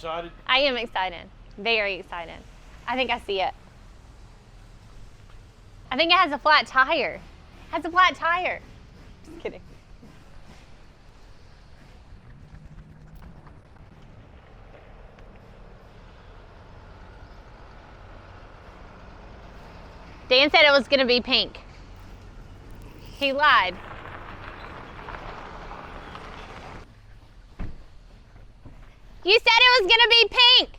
excited? I am excited. Very excited. I think I see it. I think it has a flat tire. It has a flat tire. Just kidding. Dan said it was going to be pink. He lied. You said it was going to be pink.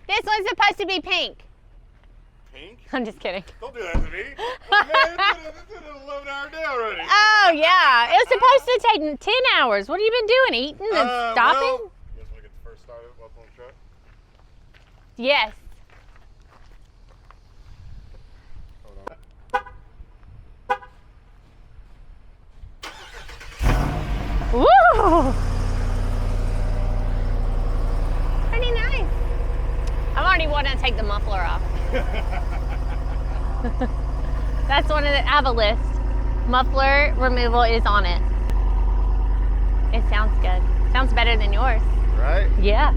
This one's supposed to be pink. Pink? I'm just kidding. Don't do that to me. Man, it's been an 11-hour day already. Oh, yeah. It was supposed to take 10 hours. What have you been doing? Eating and stopping? Well, you guys want to get the first start up on the truck? Yes. Hold on. Woo! Pretty nice. I'm already wanting to take the muffler off. That's one of the, I have a list. Muffler removal is on it. It sounds good. Sounds better than yours. Right? Yeah.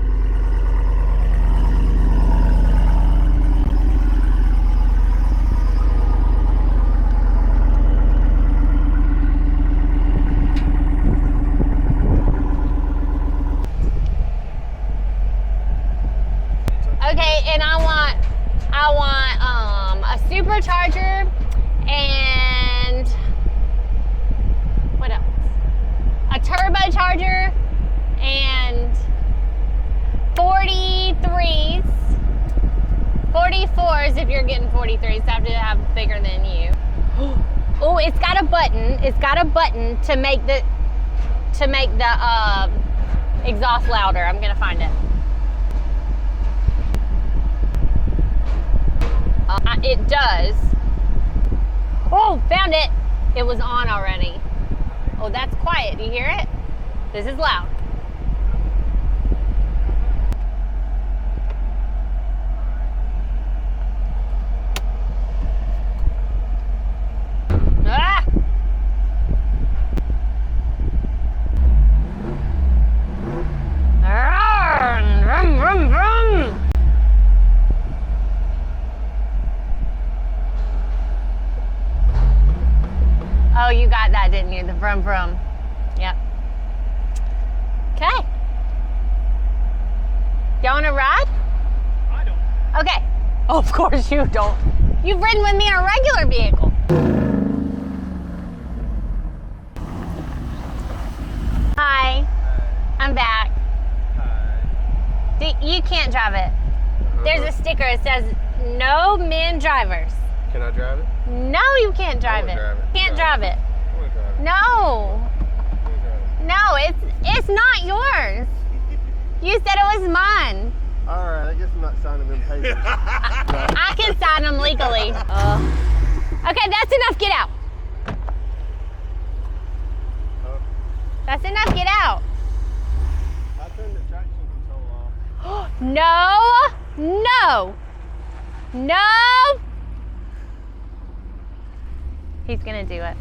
Okay, and I want a supercharger and what else? A turbocharger and 43s, 44s if you're getting 43s. I have to have bigger than you. Oh, it's got a button. It's got a button to make the exhaust louder. I'm gonna find it. It does. Oh, found it. It was on already. Oh, that's quiet. Do you hear it? This is loud. Ah! Vroom, vroom, vroom. Oh, you got that, didn't you? The vroom vroom. Yep. Okay. Y'all want to ride? I don't. Okay. Oh, of course you don't. You've ridden with me in a regular vehicle. Hi. Hi. I'm back. Hi. You can't drive it. There's a sticker. It says, no men drivers. Can I drive it? No, you can't drive it. Drive it. Can't drive it. I want to drive it. No. I wanna drive it. No, it's not yours. You said it was mine. All right, I guess I'm not signing them papers. I can sign them legally. Okay, that's enough. Get out. That's enough. Get out. I turned the traction control off. No. No. No. He's gonna do it.